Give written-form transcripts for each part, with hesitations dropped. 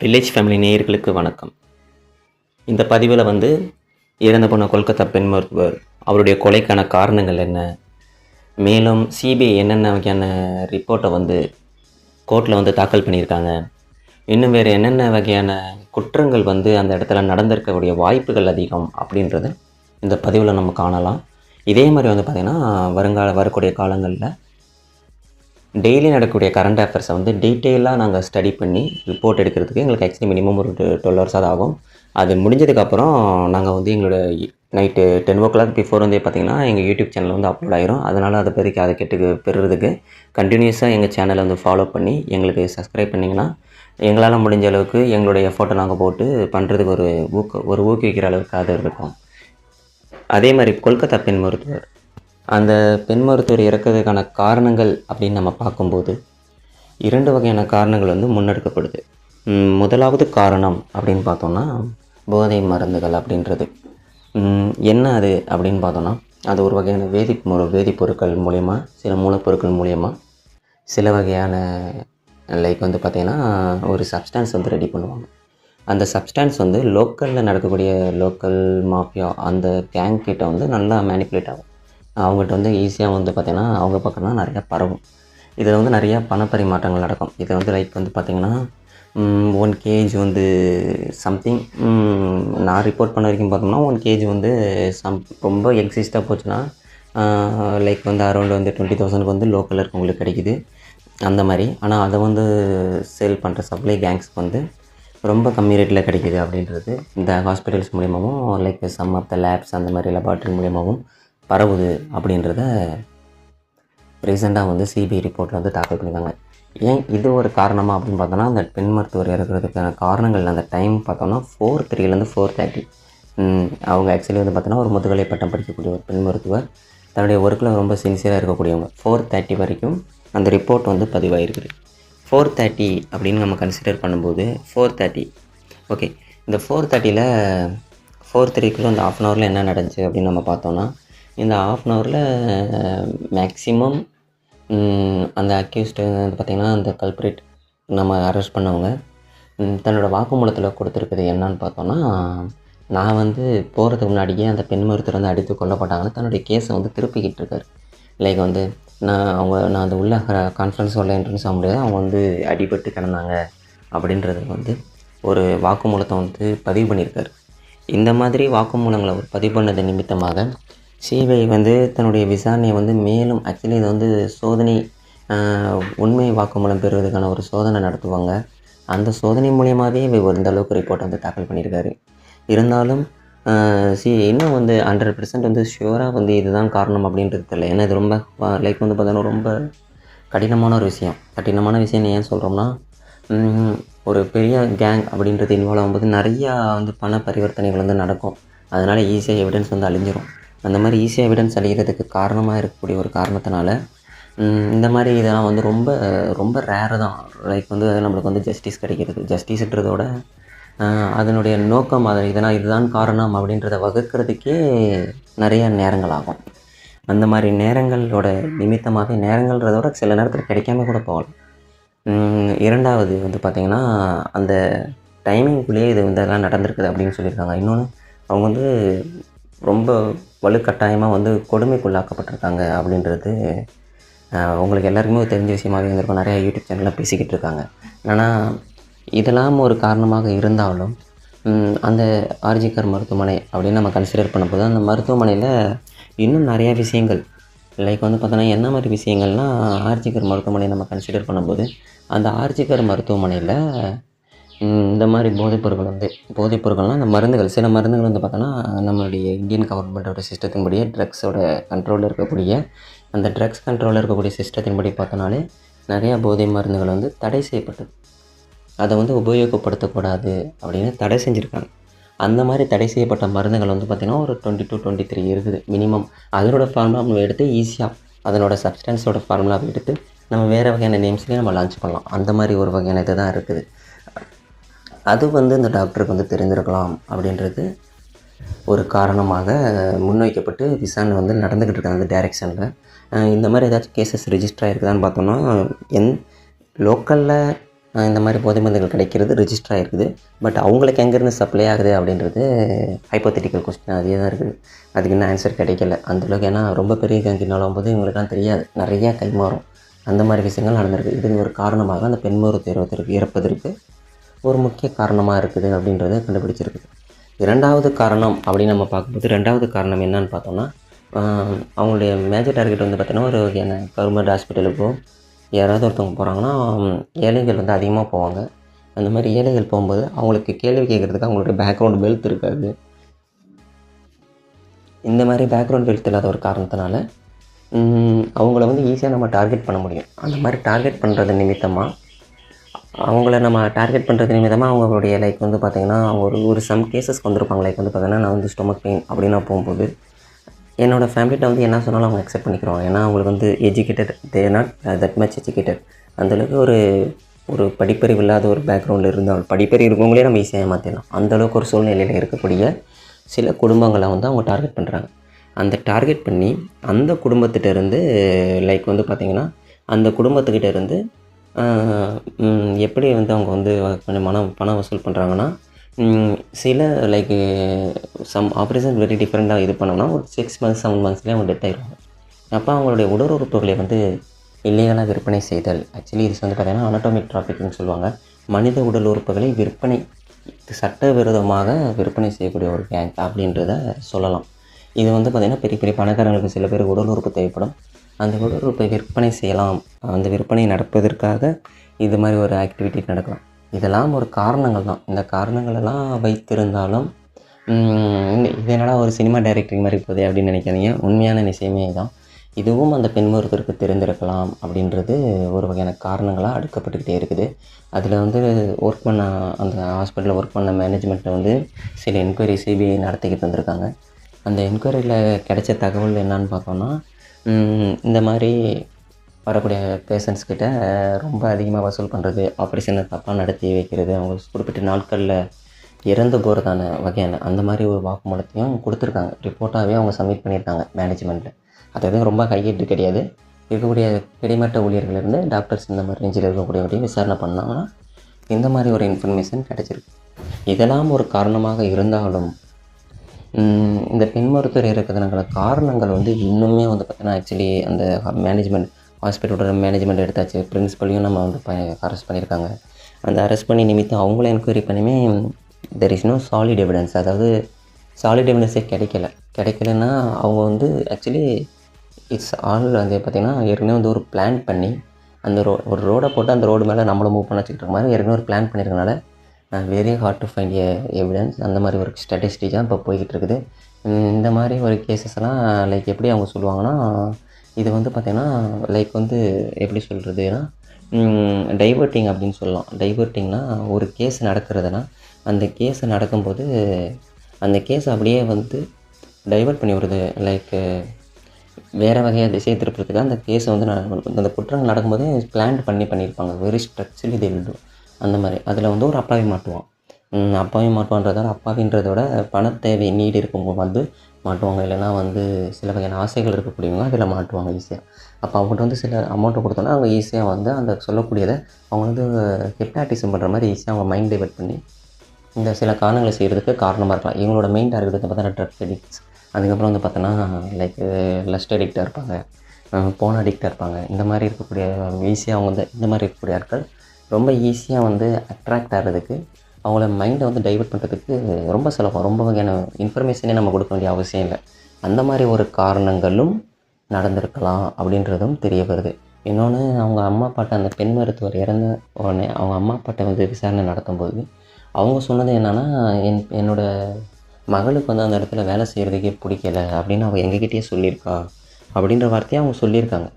Village family நேயர்களுக்கு வணக்கம். இந்த பதிவில் இறந்து போன கொல்கத்தா பெண் மருத்துவர் அவருடைய கொலைக்கான காரணங்கள் என்ன, மேலும் சிபிஐ என்னென்ன வகையான ரிப்போர்ட்டை கோர்ட்டில் தாக்கல் பண்ணியிருக்காங்க, இன்னும் வேறு என்னென்ன வகையான குற்றங்கள் அந்த இடத்துல நடந்திருக்கக்கூடிய வாய்ப்புகள் அதிகம் அப்படின்றத இந்த பதிவில் நம்ம காணலாம். இதே மாதிரி பார்த்திங்கன்னா வரக்கூடிய காலங்களில் டெய்லி நடக்கக்கூடிய கரண்ட் அஃபேர்ஸை டீட்டெயிலாக நாங்கள் ஸ்டடி பண்ணி ரிப்போர்ட் எடுக்கிறதுக்கு எங்களுக்கு ஆக்சுவலி மினிமம் ஒரு 12 hours அது ஆகும். அது முடிஞ்சதுக்கப்புறம் நாங்கள் எங்களோட நைட்டு 10 o'clock பிஃபோர் பார்த்திங்கன்னா எங்கள் யூடியூப் சேனல் அப்லோட் ஆகிரும். அதனால் அதை பெறுறதுக்கு கண்டினியூஸாக எங்கள் சேனலை ஃபாலோ பண்ணி எங்களுக்கு சப்ஸ்கிரைப் பண்ணிங்கன்னா எங்களால் முடிஞ்ச அளவுக்கு எங்களுடைய எஃபோர்ட்டை நாங்கள் போட்டு பண்ணுறதுக்கு ஒரு ஊக்குவிக்கிற அளவுக்கு அது இருக்கும். அதே மாதிரி கொல்கத்தா பெண் மருத்துவர், அந்த பெண் மருத்துவர் இறக்கிறதுக்கான காரணங்கள் அப்படின்னு நம்ம பார்க்கும்போது 2 வகையான காரணங்கள் முன்னெடுக்கப்படுது. முதலாவது காரணம் அப்படின்னு பார்த்தோம்னா போதை மருந்துகள் அப்படின்றது. என்ன அது அப்படின்னு பார்த்தோன்னா, அது ஒரு வகையான வேதிப்பொருட்கள் மூலயமா, சில மூலப்பொருட்கள் மூலயமா சில வகையான லைக் பார்த்திங்கன்னா ஒரு சப்ஸ்டான்ஸ் ரெடி பண்ணுவாங்க. அந்த சப்ஸ்டான்ஸ் லோக்கலில் நடக்கக்கூடிய லோக்கல் மாஃபியா அந்த கேங் கிட்ட நல்லா மேனிப்புலேட் ஆகும். அவங்கள்ட்ட ஈஸியாக பார்த்திங்கன்னா அவங்க பக்கம்னா நிறையா பரவும். இதில் நிறையா பணப்பரிமாற்றங்கள் நடக்கும். இதை லைக் பார்த்திங்கன்னா 1 kg சம்திங், நான் ரிப்போர்ட் பண்ண வரைக்கும் பார்த்தோம்னா 1 kg ரொம்ப எக்ஸிஸ்டாக போச்சுன்னா லைக் அரௌண்ட் 20,000க்கு லோக்கலில் இருக்கவங்களுக்கு கிடைக்குது அந்த மாதிரி. ஆனால் அதை சேல் பண்ணுற சப்ளை கேங்ஸ்க்கு ரொம்ப கம்மி ரேட்டில் கிடைக்கிது அப்படின்றது இந்த ஹாஸ்பிட்டல்ஸ் மூலியமாகவும் like some of the labs அந்த மாதிரி லெபார்ட்ரி மூலியமாகவும் பரவுது அப்படின்றத ரீசெண்டாக சிபிஐ ரிப்போர்ட்டில் தாக்கல் பண்ணியிருக்காங்க. ஏன் இது ஒரு காரணமாக அப்படின்னு பார்த்தோன்னா, அந்த பெண் மருத்துவர் இறக்குறதுக்கான காரணங்கள் அந்த டைம் பார்த்தோன்னா 4:03 4:30. அவங்க ஆக்சுவலி பார்த்தோன்னா ஒரு முதுகலை பட்டம் படிக்கக்கூடிய ஒரு பெண் மருத்துவர், தன்னுடைய ஒர்க்கில் ரொம்ப சின்சியராக இருக்கக்கூடியவங்க. 4:30 வரைக்கும் அந்த ரிப்போர்ட் பதிவாகிருக்குது. 4:30 அப்படின்னு நம்ம கன்சிடர் பண்ணும்போது 4:30 ஓகே. இந்த 4:30ல் 4:03 அந்த 1/2 hour என்ன நடந்துச்சு அப்படின்னு நம்ம பார்த்தோன்னா, இந்த 1/2 hour மேக்ஸிமம் அந்த அக்யூஸ்டு பார்த்திங்கன்னா அந்த கல்ப்ரேட் நம்ம அரெஸ்ட் பண்ணவங்க தன்னோட வாக்குமூலத்தில் கொடுத்துருக்குது என்னன்னு பார்த்தோன்னா, நான் போகிறதுக்கு முன்னாடியே அந்த பெண் மருத்துவர் அடித்து கொல்லப்பட்டாங்கன்னு தன்னுடைய கேஸை திருப்பிக்கிட்டு இருக்காரு. லைக் நான் அந்த உள்ள கான்ஃபரன்ஸ் உள்ள என்ட்ரன்ஸ் ஆக முடியாது, அவங்க அடிபட்டு கிடந்தாங்க அப்படின்றது ஒரு வாக்குமூலத்தை பதிவு பண்ணியிருக்காரு. இந்த மாதிரி வாக்குமூலங்களை பதிவு பண்ணது நிமித்தமாக சிபிஐ தன்னுடைய விசாரணையை மேலும் ஆக்சுவலி இது சோதனை உண்மை வாக்குமூலம் பெறுவதற்கான ஒரு சோதனை நடத்துவாங்க. அந்த சோதனை மூலியமாகவே இந்த அளவுக்கு ரிப்போர்ட் தாக்கல் பண்ணியிருக்காரு. இருந்தாலும் இன்னும் 100% ஷுவராக இதுதான் காரணம் அப்படின்றது தெரியல. ஏன்னா இது ரொம்ப லைக் பார்த்தோன்னா ரொம்ப கடினமான விஷயம். ஏன் சொல்கிறோம்னா, ஒரு பெரிய கேங் அப்படின்றது இன்வால்வ் ஆகும்போது நிறையா பண பரிவர்த்தனைகள் நடக்கும். அதனால் ஈஸியாக எவிடன்ஸ் அழிஞ்சிரும். அந்த மாதிரி ஈஸியாக எவிடன்ஸ் அழிகிறதுக்கு காரணமாக இருக்கக்கூடிய ஒரு காரணத்தினால இந்த மாதிரி இதெல்லாம் ரொம்ப ரொம்ப ரேரு தான். லைக் நம்மளுக்கு ஜஸ்டிஸ் கிடைக்கிறது. ஜஸ்டிஸ்ன்றதோட அதனுடைய நோக்கம் இதுதான் காரணம் அப்படின்றத வகுக்கிறதுக்கே நிறைய நேரங்கள் ஆகும். அந்த மாதிரி நேரங்களோட நிமித்தமாக நேரங்கள்ன்றதோட சில நேரத்தில் கிடைக்காம கூட போகலாம். இரண்டாவது பார்த்திங்கன்னா, அந்த டைமிங்குள்ளேயே இதெல்லாம் நடந்திருக்குது அப்படின்னு சொல்லியிருக்காங்க. இன்னொன்று, அவங்க ரொம்ப வலுக்கட்டாயமாக கொடுமைக்குள்ளாக்கப்பட்டிருக்காங்க அப்படின்றது உங்களுக்கு எல்லாருக்குமே தெரிஞ்ச விஷயமாகவே இருந்திருக்கும். நிறையா யூடியூப் சேனலில் பேசிக்கிட்டு இருக்காங்க. ஆனால் இதெல்லாம் ஒரு காரணமாக இருந்தாலும் அந்த ஆர்ஜிகர் மருத்துவமனை அப்படின்னு நம்ம கன்சிடர் பண்ணும்போது அந்த மருத்துவமனையில் இன்னும் நிறையா விஷயங்கள் லைக் பார்த்தோன்னா என்ன மாதிரி விஷயங்கள்னால், ஆர்ஜிகர் மருத்துவமனை நம்ம கன்சிடர் பண்ணும்போது அந்த ஆர்ஜிகர் மருத்துவமனையில் இந்த மாதிரி போதைப்பொருட்கள்னால் அந்த மருந்துகள், சில மருந்துகள் பார்த்தோன்னா நம்மளுடைய இந்தியன் கவர்மெண்ட்டோட சிஸ்டத்தின்படியே ட்ரக்ஸோட கண்ட்ரோலில் இருக்கக்கூடிய அந்த ட்ரக்ஸ் கண்ட்ரோலில் இருக்கக்கூடிய சிஸ்டத்தின்படி பார்த்தோன்னாலே நிறையா போதை மருந்துகள் தடை செய்யப்பட்டது. அதை உபயோகப்படுத்தக்கூடாது அப்படின்னு தடை செஞ்சுருக்காங்க. அந்த மாதிரி தடை செய்யப்பட்ட மருந்துகள் பார்த்திங்கன்னா ஒரு 22 23 இருக்குது மினிமம். அதனோட ஃபார்முலா எடுத்து ஈஸியாக அதனோட சப்ஸ்டன்ஸோட ஃபார்முலாவை எடுத்து நம்ம வேறு வகையான நேம்ஸ்லேயே நம்ம லான்ச் பண்ணலாம். அந்த மாதிரி ஒரு வகையான இது தான் இருக்குது. அது இந்த டாக்டருக்கு தெரிஞ்சிருக்கலாம் அப்படின்றது ஒரு காரணமாக முன்வைக்கப்பட்டு விசாரணை நடந்துக்கிட்டு இருக்காங்க அந்த டைரெக்ஷனில். இந்த மாதிரி ஏதாச்சும் கேசஸ் ரிஜிஸ்டர் ஆகிருக்குதான்னு பார்த்தோன்னா லோக்கலில் இந்த மாதிரி போதை மருந்துகள் கிடைக்கிறது ரிஜிஸ்டர் ஆகிருக்குது. பட் அவங்களுக்கு எங்கேருந்து சப்ளை ஆகுது அப்படின்றது ஹைப்போதெட்டிக்கல் கொஸ்டின் அதே தான் இருக்குது. அதுக்கு இன்னும் ஆன்சர் கிடைக்கல அந்தளவுக்கு. ஏன்னா ரொம்ப பெரிய கேங்கினால் போது இவங்களுக்குலாம் தெரியாது, நிறையா கைமாறும் அந்த மாதிரி விஷயங்கள் நடந்திருக்கு. இது ஒரு காரணமாக அந்த பெண் மருத்துவத்திற்கு இறப்பதற்கு ஒரு முக்கிய காரணமாக இருக்குது அப்படின்றத கண்டுபிடிச்சிருக்குது. இரண்டாவது காரணம் அப்படின்னு நம்ம பார்க்கும்போது, ரெண்டாவது காரணம் என்னன்னு பார்த்தோம்னா, அவங்களுடைய மேஜர் டார்கெட் வந்து பார்த்திங்கன்னா ஒரு வகையான கவர்மெண்ட் ஹாஸ்பிட்டலுக்கோ யாராவது ஒருத்தவங்க போகிறாங்கன்னா ஏழைகள் வந்து அதிகமாக போவாங்க. அந்த மாதிரி ஏழைகள் போகும்போது அவங்களுக்கு கேள்வி கேட்குறதுக்கு அவங்களுடைய பேக்ரவுண்ட் வெல்த் இருக்காது. இந்த மாதிரி பேக்ரவுண்ட் வெல்த் இல்லாத ஒரு காரணத்தினால அவங்கள வந்து ஈஸியாக நம்ம டார்கெட் பண்ண முடியும். அந்த மாதிரி டார்கெட் பண்ணுறது நிமித்தமாக அவங்களுடைய லைக் வந்து பார்த்திங்கன்னா ஒரு சம் கேசஸ்க்கு வந்திருப்பாங்க. லைக் வந்து பார்த்திங்கன்னா நான் வந்து ஸ்டொமக் பெயின் அப்படின்னு போகும்போது என்னோடய ஃபேமிலிட்ட வந்து என்ன சொன்னாலும் அவங்க அக்செப்ட் பண்ணிக்கிறோம். ஏன்னா அவங்களுக்கு வந்து educated, they not that much educated. அந்தளவுக்கு ஒரு படிப்பறிவு இல்லாத ஒரு பேக்ரவுண்டில் இருந்தால் படிப்பறிவு இருக்கவங்களே நம்ம ஈஸியாக ஏமாற்றிடலாம். அந்தளவுக்கு ஒரு சூழ்நிலையில் இருக்கக்கூடிய சில குடும்பங்களை வந்து அவங்க டார்கெட் பண்ணுறாங்க. அந்த டார்கெட் பண்ணி அந்த குடும்பத்திட்டேருந்து லைக் வந்து பார்த்திங்கன்னா அந்த குடும்பத்துக்கிட்டேருந்து எப்படி வந்து அவங்க வந்து கொஞ்சம் பணம் வசூல் பண்ணுறாங்கன்னா, சில லைக் சம் ஆப்ரேஷன் வெரி டிஃப்ரெண்ட்டாக இது பண்ணோம்னா ஒரு 6 months 7 monthsலேயே அவங்க டெத் ஆகிடுவாங்க. அப்போ அவங்களுடைய உடல் உறுப்புகளை வந்து இல்லீகலாக விற்பனை செய்தல். ஆக்சுவலி இது வந்து பார்த்திங்கன்னா அனடாமிக் டிராஃபிக்னு சொல்லுவாங்க. மனித உடல் உறுப்புகளை சட்டவிரோதமாக விற்பனை செய்யக்கூடிய ஒரு கேங் அப்படின்றத சொல்லலாம். இது வந்து பார்த்திங்கன்னா பெரிய பெரிய பணக்காரங்களுக்கு சில பேர் உடல் உறுப்பு தேவைப்படும். அந்த உடல் உறுப்பை விற்பனை செய்யலாம். அந்த விற்பனை நடப்பதற்காக இது மாதிரி ஒரு ஆக்டிவிட்டி நடக்கலாம். இதெல்லாம் ஒரு காரணங்கள் தான். இந்த காரணங்களெல்லாம் வைத்திருந்தாலும் இது என்னடா ஒரு சினிமா டைரக்டர் மாதிரி போகுது அப்படின்னு நினைக்காதீங்க. உண்மையான விஷயமே தான். இதுவும் அந்த பெண் மருத்துவருக்கு தெரிந்திருக்கலாம் அப்படின்றது ஒரு வகையான காரணங்களாக அடுக்கப்பட்டுக்கிட்டே இருக்குது. அதில் வந்து ஒர்க் பண்ண அந்த ஹாஸ்பிட்டலில் ஒர்க் பண்ண மேனேஜ்மெண்ட்டை வந்து சில என்கொயரி சிபிஐ நடத்திக்கிட்டு வந்திருக்காங்க. அந்த என்கொயரியில் கிடைச்ச தகவல் என்னான்னு பார்த்தோன்னா, இந்த மாதிரி வரக்கூடிய பேஷண்ட்ஸ்கிட்ட ரொம்ப அதிகமாக வசூல் பண்ணுறது, ஆப்ரேஷனை தப்பாக நடத்தி வைக்கிறது, அவங்க குறிப்பிட்ட நாட்களில் இறந்து போகிறதான வகையான அந்த மாதிரி ஒரு வாக்குமூலத்தையும் கொடுத்துருக்காங்க. ரிப்போர்ட்டாகவே அவங்க சப்மிட் பண்ணியிருக்காங்க மேனேஜ்மெண்ட்டில். அது எதுவும் ரொம்ப கையெட்டு கிடையாது. இருக்கக்கூடிய கிடைமட்ட ஊழியர்களிருந்து டாக்டர்ஸ் இந்த மாதிரி ரேஞ்சில் இருக்கக்கூடியவங்களையும் விசாரணை பண்ணாங்கன்னா இந்த மாதிரி ஒரு இன்ஃபர்மேஷன் கிடச்சிருக்கு. இதெல்லாம் ஒரு காரணமாக இருந்தாலும் இந்த பெண் மருத்துவர் இருக்கிறதுனால காரணங்கள் வந்து இன்னுமே வந்து பார்த்திங்கன்னா ஆக்சுவலி அந்த மேனேஜ்மெண்ட் ஹாஸ்பிட்டலோட மேனேஜ்மெண்ட் எடுத்தாச்சு. பிரின்ஸிபலையும் நம்ம வந்து அரெஸ்ட் பண்ணியிருக்காங்க. அந்த அரெஸ்ட் பண்ணி நிமித்தம் அவங்கள என்கொயரி பண்ணியுமே there is no solid evidence. அதாவது சாலிட் எவிடன்ஸே கிடைக்கலன்னா அவங்க வந்து ஆக்சுவலி இட்ஸ் ஆல் வந்து பார்த்திங்கன்னா ஏற்கனவே வந்து ஒரு பிளான் பண்ணி அந்த ஒரு ரோடை போட்டு அந்த ரோடு மேலே நம்மளை மூவ் பண்ண வச்சுக்கிட்டு மாதிரி ஏற்கனவே ஒரு பிளான் பண்ணியிருக்கனால very hard to find evidence. அந்த மாதிரி ஒரு ஸ்டாட்டிஸ்டிக் தான் இப்போ போய்கிட்டு இருக்குது. இந்த மாதிரி ஒரு கேசஸ்லாம் லைக் எப்படி அவங்க சொல்லுவாங்கன்னா, இது வந்து பார்த்திங்கன்னா லைக் வந்து எப்படி சொல்கிறதுனா டைவர்ட்டிங் அப்படின்னு சொல்லலாம். டைவர்ட்டிங்னா ஒரு கேஸ் நடக்கிறதுனா அந்த கேஸ் நடக்கும்போது அந்த கேஸ் அப்படியே வந்து டைவர்ட் பண்ணி விடுறது. லைக் வேறு வகையாக திசை திருப்புறதுக்கு அந்த கேஸை வந்து அந்த குற்றங்கள் நடக்கும்போது பிளான் பண்ணியிருப்பாங்க. வெரி ஸ்ட்ரக்சர்லி தே வில் டூ அந்த மாதிரி. அதில் வந்து ஒரு அப்பாவி மாட்டுவான்றதால அப்பாவின்றதோட பணத்தேவை நீடு இருக்கவங்க வந்து மாட்டுவாங்க. இல்லைனா வந்து சில வகையான ஆசைகள் இருக்கக்கூடியவங்க அதில் மாட்டுவாங்க ஈஸியாக. அப்போ அவங்ககிட்ட வந்து சில அமௌண்ட்டை கொடுத்தோன்னா அவங்க ஈஸியாக வந்து அந்த சொல்லக்கூடியதை அவங்க வந்து ஹிப்னாட்டிசம் பண்ணுற மாதிரி ஈஸியாக அவங்க மைண்ட் டைவர்ட் பண்ணி இந்த சில காரணங்களை செய்கிறதுக்கு காரணமாக இருக்கலாம். இவங்களோட மெயின் டார்கெட் வந்து பார்த்தோன்னா ட்ரக் அடிக்ட்ஸ், அதுக்கப்புறம் வந்து பார்த்தோன்னா லைக் லஸ்ட் அடிக்டாக இருப்பாங்க, போன் அடிக்டாக இருப்பாங்க. இந்த மாதிரி இருக்கக்கூடிய ஈஸியாக அவங்க வந்து இந்த மாதிரி இருக்கக்கூடிய ஆட்கள் ரொம்ப ஈஸியாக வந்து அட்ராக்ட் ஆகிறதுக்கு அவங்கள மைண்டை வந்து டைவர்ட் பண்ணுறதுக்கு ரொம்ப சுலபம். ரொம்ப வகையான இன்ஃபர்மேஷனே நம்ம கொடுக்க வேண்டிய அவசியம் இல்லை. அந்த மாதிரி ஒரு காரணங்களும் நடந்திருக்கலாம் அப்படின்றதும் தெரிய வருது. இன்னொன்று, அவங்க அம்மா அப்பாட்ட அந்த பெண் மருத்துவர் இறந்த உடனே அவங்க அம்மா அப்பாட்ட வந்து விசாரணை நடத்தும்போது அவங்க சொன்னது என்னென்னா, என்னோடய மகளுக்கு வந்து அந்த இடத்துல வேலை செய்கிறதுக்கே பிடிக்கல அப்படின்னு அவள் எங்ககிட்டயே சொல்லியிருக்கா அப்படின்ற வார்த்தையை அவங்க சொல்லியிருக்காங்க.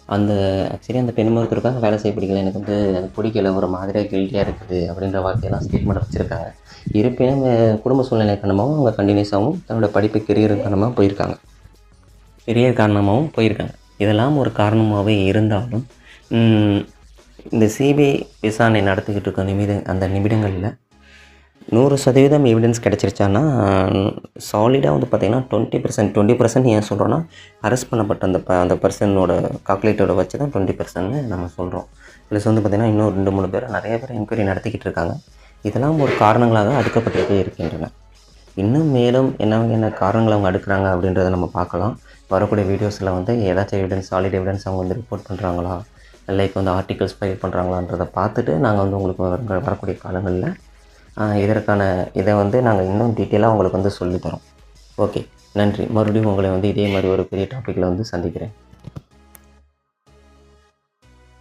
அந்த ஆக்சுவலி அந்த பெண் மருத்துவருக்காக வேலை செய்ய பிடிக்கல, எனக்கு வந்து எனக்கு பிடிக்கல, ஒரு மாதிரியாக கில்ட்டியாக இருக்குது அப்படின்ற வார்த்தையெல்லாம் ஸ்டேட்மெண்ட் வச்சுருக்காங்க. இருப்பினும் குடும்ப சூழ்நிலை காரணமாகவும் அவங்க கண்டினியூஸாகவும் தன்னோட படிப்பு கெரியர் காரணமாகவும் போயிருக்காங்க. இதெல்லாம் ஒரு காரணமாகவே இருந்தாலும் இந்த சிபிஐ விசாரணை நடத்திக்கிட்டு இருக்க அந்த நிமிடங்களில் 100% எவிடன்ஸ் கிடச்சிருச்சான்னா சாலிடாக வந்து பார்த்திங்கன்னா 20% ஏன் சொல்கிறோன்னா, அரெஸ்ட் பண்ணப்பட்ட அந்த பர்சனோட கால்குலேட்டரோட வச்சு தான் 20%ன்னு நம்ம சொல்கிறோம். ப்ளஸ் வந்து பார்த்திங்கன்னா இன்னும் 2-3 பேர் நிறைய பேர் என்கொயரி நடத்திக்கிட்டு இருக்காங்க. இதெல்லாம் ஒரு காரணங்களாக அடுக்கப்பட்டே இருக்கின்றன. இன்னும் மேலும் என்ன காரணங்கள் அவங்க அடுக்குறாங்க அப்படின்றத நம்ம பார்க்கலாம். வரக்கூடிய வீடியோஸில் வந்து ஏதாச்சும் எவிடன்ஸ், சாலிட் எவிடன்ஸ் அவங்க வந்து ரிப்போர்ட் பண்ணுறாங்களா, லைக் வந்து ஆர்டிகல்ஸ் ஃபைல் பண்ணுறாங்களான்றதை பார்த்துட்டு நாங்கள் வந்து உங்களுக்கு வரக்கூடிய காலங்களில் இதை வந்து நாங்கள் இன்னும் டீட்டெயிலாக உங்களுக்கு வந்து சொல்லித்தரோம். ஓகே, நன்றி. மறுபடியும் உங்களை வந்து இதே மாதிரி ஒரு பெரிய டாப்பிக்கில் வந்து சந்திக்கிறேன்.